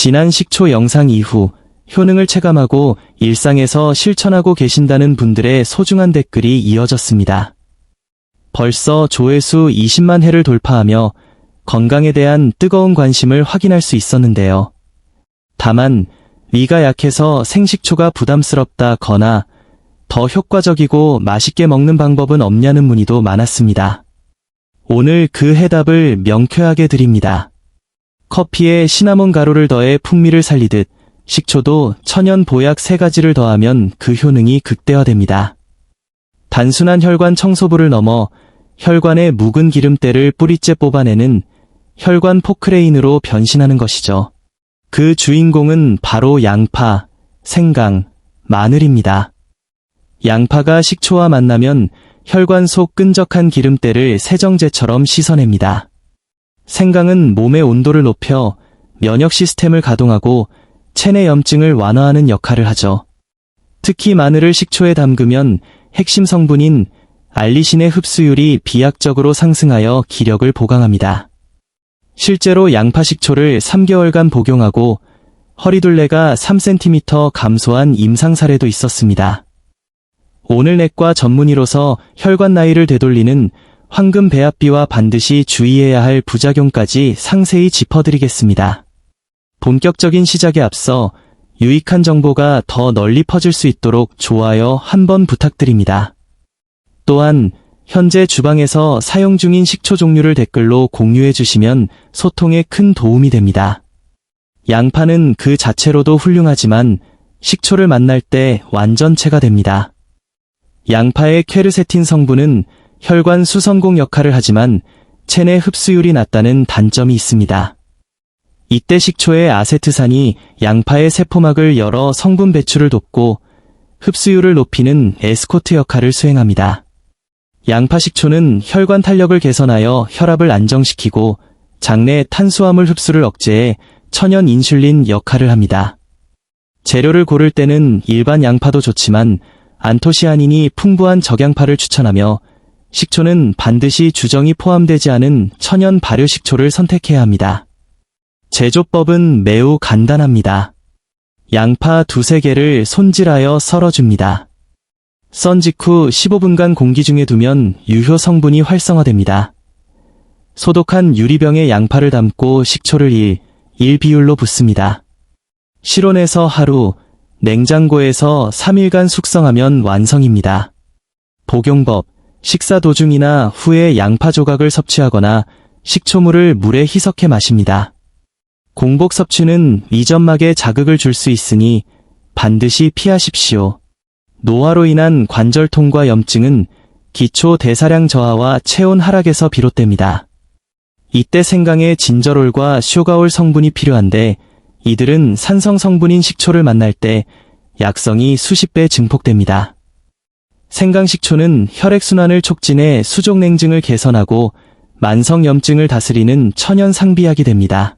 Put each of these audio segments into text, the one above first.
지난 식초 영상 이후 효능을 체감하고 일상에서 실천하고 계신다는 분들의 소중한 댓글이 이어졌습니다. 벌써 조회수 20만 회를 돌파하며 건강에 대한 뜨거운 관심을 확인할 수 있었는데요. 다만 위가 약해서 생식초가 부담스럽다거나 더 효과적이고 맛있게 먹는 방법은 없냐는 문의도 많았습니다. 오늘 그 해답을 명쾌하게 드립니다. 커피에 시나몬 가루를 더해 풍미를 살리듯 식초도 천연 보약 3가지를 더하면 그 효능이 극대화됩니다. 단순한 혈관 청소부를 넘어 혈관의 묵은 기름때를 뿌리째 뽑아내는 혈관 포크레인으로 변신하는 것이죠. 그 주인공은 바로 양파, 생강, 마늘입니다. 양파가 식초와 만나면 혈관 속 끈적한 기름때를 세정제처럼 씻어냅니다. 생강은 몸의 온도를 높여 면역 시스템을 가동하고 체내 염증을 완화하는 역할을 하죠. 특히 마늘을 식초에 담그면 핵심 성분인 알리신의 흡수율이 비약적으로 상승하여 기력을 보강합니다. 실제로 양파 식초를 3개월간 복용하고 허리둘레가 3cm 감소한 임상 사례도 있었습니다. 오늘 내과 전문의로서 혈관 나이를 되돌리는 황금 배합비와 반드시 주의해야 할 부작용까지 상세히 짚어드리겠습니다. 본격적인 시작에 앞서 유익한 정보가 더 널리 퍼질 수 있도록 좋아요 한번 부탁드립니다. 또한 현재 주방에서 사용 중인 식초 종류를 댓글로 공유해 주시면 소통에 큰 도움이 됩니다. 양파는 그 자체로도 훌륭하지만 식초를 만날 때 완전체가 됩니다. 양파의 퀘르세틴 성분은 혈관 수성공 역할을 하지만 체내 흡수율이 낮다는 단점이 있습니다. 이때 식초의 아세트산이 양파의 세포막을 열어 성분 배출을 돕고 흡수율을 높이는 에스코트 역할을 수행합니다. 양파 식초는 혈관 탄력을 개선하여 혈압을 안정시키고 장내 탄수화물 흡수를 억제해 천연 인슐린 역할을 합니다. 재료를 고를 때는 일반 양파도 좋지만 안토시아닌이 풍부한 적양파를 추천하며 식초는 반드시 주정이 포함되지 않은 천연 발효 식초를 선택해야 합니다. 제조법은 매우 간단합니다. 양파 2~3개를 손질하여 썰어줍니다. 썬 직후 15분간 공기 중에 두면 유효 성분이 활성화됩니다. 소독한 유리병에 양파를 담고 식초를 1 비율로 붓습니다. 실온에서 하루, 냉장고에서 3일간 숙성하면 완성입니다. 복용법, 식사 도중이나 후에 양파 조각을 섭취하거나 식초물을 물에 희석해 마십니다. 공복 섭취는 위점막에 자극을 줄 수 있으니 반드시 피하십시오. 노화로 인한 관절통과 염증은 기초 대사량 저하와 체온 하락에서 비롯됩니다. 이때 생강에 진저롤과 쇼가올 성분이 필요한데 이들은 산성 성분인 식초를 만날 때 약성이 수십 배 증폭됩니다. 생강 식초는 혈액순환을 촉진해 수족냉증을 개선하고 만성염증을 다스리는 천연 상비약이 됩니다.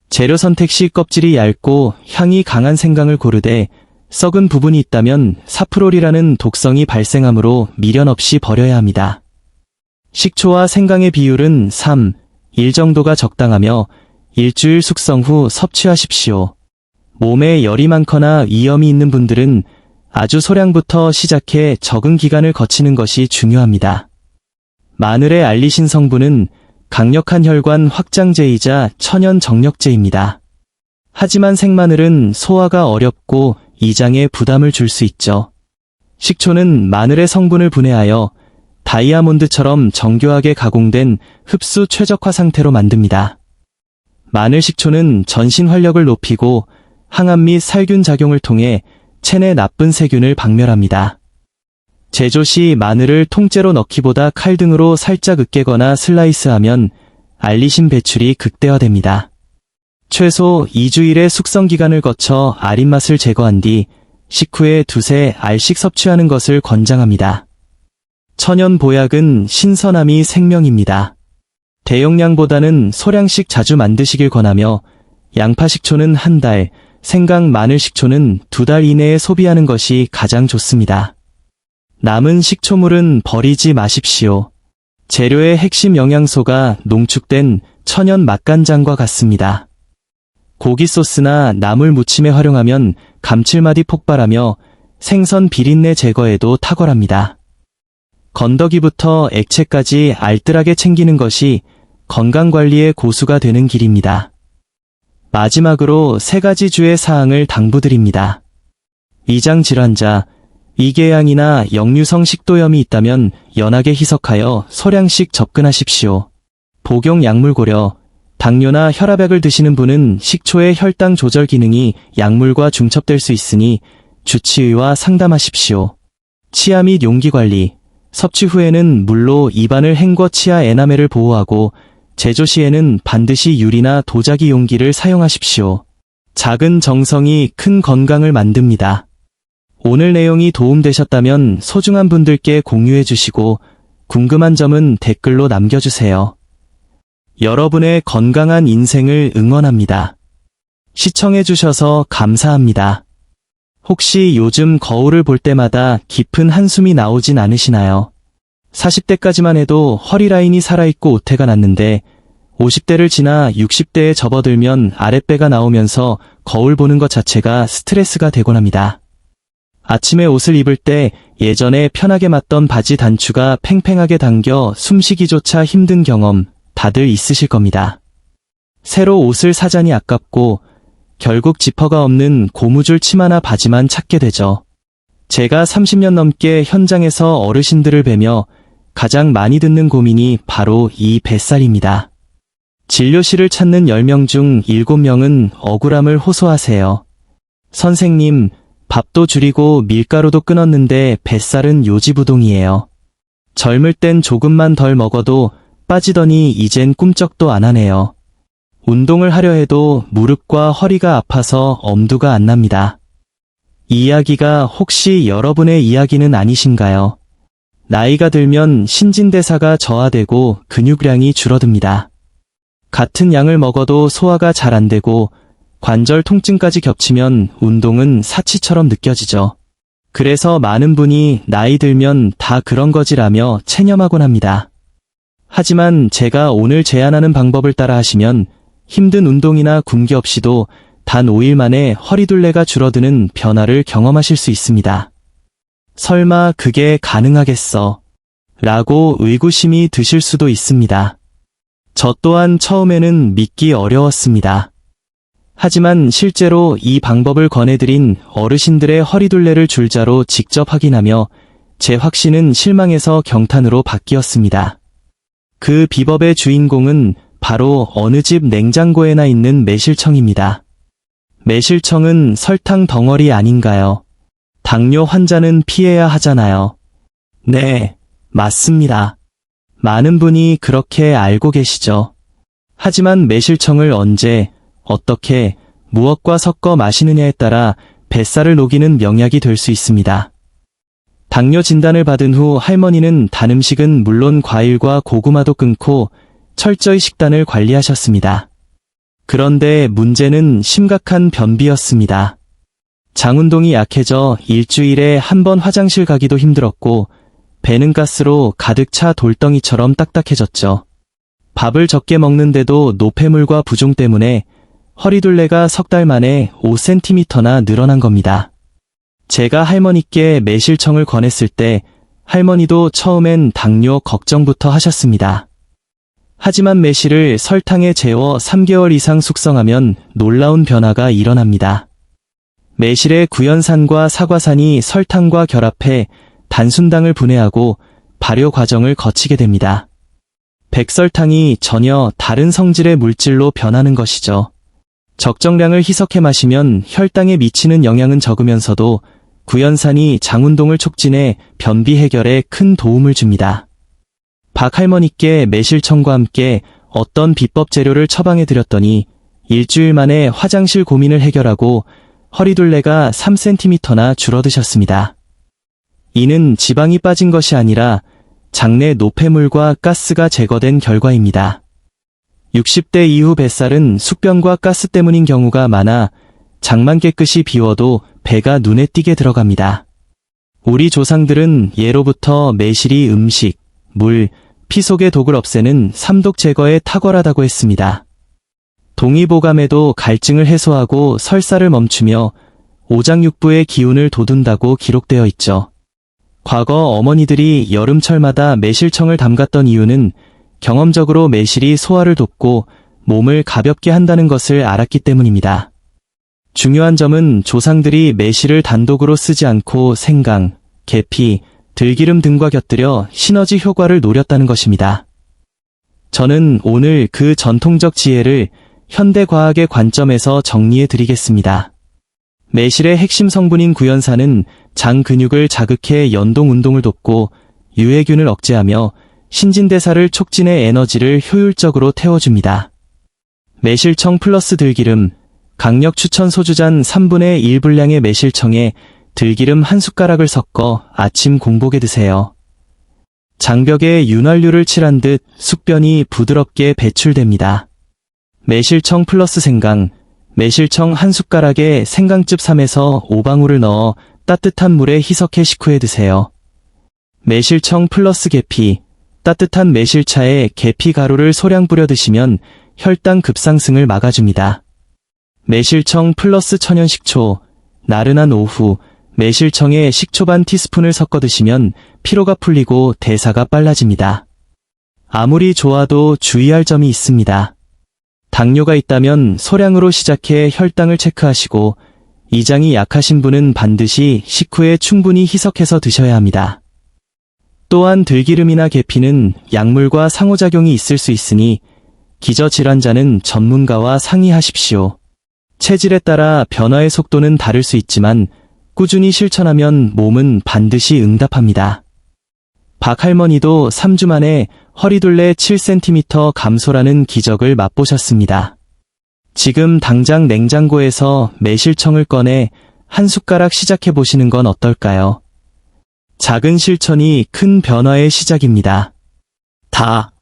재료 선택 시 껍질이 얇고 향이 강한 생강을 고르되 썩은 부분이 있다면 사프롤이라는 독성이 발생하므로 미련 없이 버려야 합니다. 식초와 생강의 비율은 3:1 정도가 적당하며 일주일 숙성 후 섭취하십시오. 몸에 열이 많거나 위염이 있는 분들은 아주 소량부터 시작해 적은 기간을 거치는 것이 중요합니다. 마늘의 알리신 성분은 강력한 혈관 확장제이자 천연 정력제입니다. 하지만 생마늘은 소화가 어렵고 이장에 부담을 줄 수 있죠. 식초는 마늘의 성분을 분해하여 다이아몬드처럼 정교하게 가공된 흡수 최적화 상태로 만듭니다. 마늘 식초는 전신 활력을 높이고 항암 및 살균 작용을 통해 체내 나쁜 세균을 박멸합니다. 제조 시 마늘을 통째로 넣기보다 칼등으로 살짝 으깨거나 슬라이스하면 알리신 배출이 극대화됩니다. 최소 2주일의 숙성 기간을 거쳐 아린 맛을 제거한 뒤 식후에 2~3알씩 섭취하는 것을 권장합니다. 천연 보약은 신선함이 생명입니다. 대용량보다는 소량씩 자주 만드시길 권하며 양파 식초는 1달, 생강 마늘 식초는 2달 이내에 소비하는 것이 가장 좋습니다. 남은 식초물은 버리지 마십시오. 재료의 핵심 영양소가 농축된 천연 맛간장과 같습니다. 고기 소스나 나물 무침에 활용하면 감칠맛이 폭발하며 생선 비린내 제거에도 탁월합니다. 건더기부터 액체까지 알뜰하게 챙기는 것이 건강관리의 고수가 되는 길입니다. 마지막으로 3가지 주의 사항을 당부드립니다. 위장 질환자, 위궤양이나 역류성 식도염이 있다면 연하게 희석하여 소량씩 접근하십시오. 복용 약물 고려, 당뇨나 혈압약을 드시는 분은 식초의 혈당 조절 기능이 약물과 중첩될 수 있으니 주치의와 상담하십시오. 치아 및 용기 관리, 섭취 후에는 물로 입안을 헹궈 치아 에나멜을 보호하고 제조 시에는 반드시 유리나 도자기 용기를 사용하십시오. 작은 정성이 큰 건강을 만듭니다. 오늘 내용이 도움되셨다면 소중한 분들께 공유해 주시고 궁금한 점은 댓글로 남겨주세요. 여러분의 건강한 인생을 응원합니다. 시청해 주셔서 감사합니다. 혹시 요즘 거울을 볼 때마다 깊은 한숨이 나오진 않으시나요? 40대까지만 해도 허리 라인이 살아있고 오태가 났는데 50대를 지나 60대에 접어들면 아랫배가 나오면서 거울 보는 것 자체가 스트레스가 되곤 합니다. 아침에 옷을 입을 때 예전에 편하게 맞던 바지 단추가 팽팽하게 당겨 숨쉬기조차 힘든 경험 다들 있으실 겁니다. 새로 옷을 사자니 아깝고 결국 지퍼가 없는 고무줄 치마나 바지만 찾게 되죠. 제가 30년 넘게 현장에서 어르신들을 뵈며 가장 많이 듣는 고민이 바로 이 뱃살입니다. 진료실을 찾는 10명 중 7명은 억울함을 호소하세요. 선생님, 밥도 줄이고 밀가루도 끊었는데 뱃살은 요지부동이에요. 젊을 땐 조금만 덜 먹어도 빠지더니 이젠 꿈쩍도 안 하네요. 운동을 하려 해도 무릎과 허리가 아파서 엄두가 안 납니다. 이 이야기가 혹시 여러분의 이야기는 아니신가요? 나이가 들면 신진대사가 저하되고 근육량이 줄어듭니다. 같은 양을 먹어도 소화가 잘 안 되고 관절 통증까지 겹치면 운동은 사치처럼 느껴지죠. 그래서 많은 분이 나이 들면 다 그런 거지라며 체념하곤 합니다. 하지만 제가 오늘 제안하는 방법을 따라 하시면 힘든 운동이나 굶기 없이도 단 5일 만에 허리둘레가 줄어드는 변화를 경험하실 수 있습니다. 설마 그게 가능하겠어? 라고 의구심이 드실 수도 있습니다. 저 또한 처음에는 믿기 어려웠습니다. 하지만 실제로 이 방법을 권해드린 어르신들의 허리둘레를 줄자로 직접 확인하며 제 확신은 실망에서 경탄으로 바뀌었습니다. 그 비법의 주인공은 바로 어느 집 냉장고에나 있는 매실청입니다. 매실청은 설탕 덩어리 아닌가요? 당뇨 환자는 피해야 하잖아요. 네, 맞습니다. 많은 분이 그렇게 알고 계시죠. 하지만 매실청을 언제, 어떻게, 무엇과 섞어 마시느냐에 따라 뱃살을 녹이는 명약이 될 수 있습니다. 당뇨 진단을 받은 후 할머니는 단 음식은 물론 과일과 고구마도 끊고 철저히 식단을 관리하셨습니다. 그런데 문제는 심각한 변비였습니다. 장운동이 약해져 일주일에 한 번 화장실 가기도 힘들었고 배는 가스로 가득 차 돌덩이처럼 딱딱해졌죠. 밥을 적게 먹는데도 노폐물과 부종 때문에 허리둘레가 석 달 만에 5cm나 늘어난 겁니다. 제가 할머니께 매실청을 권했을 때 할머니도 처음엔 당뇨 걱정부터 하셨습니다. 하지만 매실을 설탕에 재워 3개월 이상 숙성하면 놀라운 변화가 일어납니다. 매실의 구연산과 사과산이 설탕과 결합해 단순당을 분해하고 발효 과정을 거치게 됩니다. 백설탕이 전혀 다른 성질의 물질로 변하는 것이죠. 적정량을 희석해 마시면 혈당에 미치는 영향은 적으면서도 구연산이 장운동을 촉진해 변비 해결에 큰 도움을 줍니다. 박 할머니께 매실청과 함께 어떤 비법 재료를 처방해 드렸더니 일주일 만에 화장실 고민을 해결하고 허리둘레가 3cm나 줄어드셨습니다. 이는 지방이 빠진 것이 아니라 장내 노폐물과 가스가 제거된 결과입니다. 60대 이후 뱃살은 숙변과 가스 때문인 경우가 많아 장만 깨끗이 비워도 배가 눈에 띄게 들어갑니다. 우리 조상들은 예로부터 매실이 음식, 물, 피 속의 독을 없애는 삼독 제거에 탁월하다고 했습니다. 동의보감에도 갈증을 해소하고 설사를 멈추며 오장육부의 기운을 돋운다고 기록되어 있죠. 과거 어머니들이 여름철마다 매실청을 담갔던 이유는 경험적으로 매실이 소화를 돕고 몸을 가볍게 한다는 것을 알았기 때문입니다. 중요한 점은 조상들이 매실을 단독으로 쓰지 않고 생강, 계피, 들기름 등과 곁들여 시너지 효과를 노렸다는 것입니다. 저는 오늘 그 전통적 지혜를 현대과학의 관점에서 정리해 드리겠습니다. 매실의 핵심 성분인 구연산은 장 근육을 자극해 연동 운동을 돕고 유해균을 억제하며 신진대사를 촉진해 에너지를 효율적으로 태워줍니다. 매실청 플러스 들기름, 강력 추천 소주잔 3분의 1 분량의 매실청에 들기름 1숟가락을 섞어 아침 공복에 드세요. 장벽에 윤활유를 칠한 듯 숙변이 부드럽게 배출됩니다. 매실청 플러스 생강, 매실청 1숟가락에 생강즙 3에서 5방울을 넣어 따뜻한 물에 희석해 식후에 드세요. 매실청 플러스 계피, 따뜻한 매실차에 계피 가루를 소량 뿌려 드시면 혈당 급상승을 막아줍니다. 매실청 플러스 천연식초, 나른한 오후, 매실청에 식초 반 티스푼을 섞어 드시면 피로가 풀리고 대사가 빨라집니다. 아무리 좋아도 주의할 점이 있습니다. 당뇨가 있다면 소량으로 시작해 혈당을 체크하시고 이장이 약하신 분은 반드시 식후에 충분히 희석해서 드셔야 합니다. 또한 들기름이나 계피는 약물과 상호작용이 있을 수 있으니 기저질환자는 전문가와 상의하십시오. 체질에 따라 변화의 속도는 다를 수 있지만 꾸준히 실천하면 몸은 반드시 응답합니다. 박할머니도 3주 만에 허리둘레 7cm 감소라는 기적을 맛보셨습니다. 지금 당장 냉장고에서 매실청을 꺼내 한 숟가락 시작해 보시는 건 어떨까요? 작은 실천이 큰 변화의 시작입니다. 다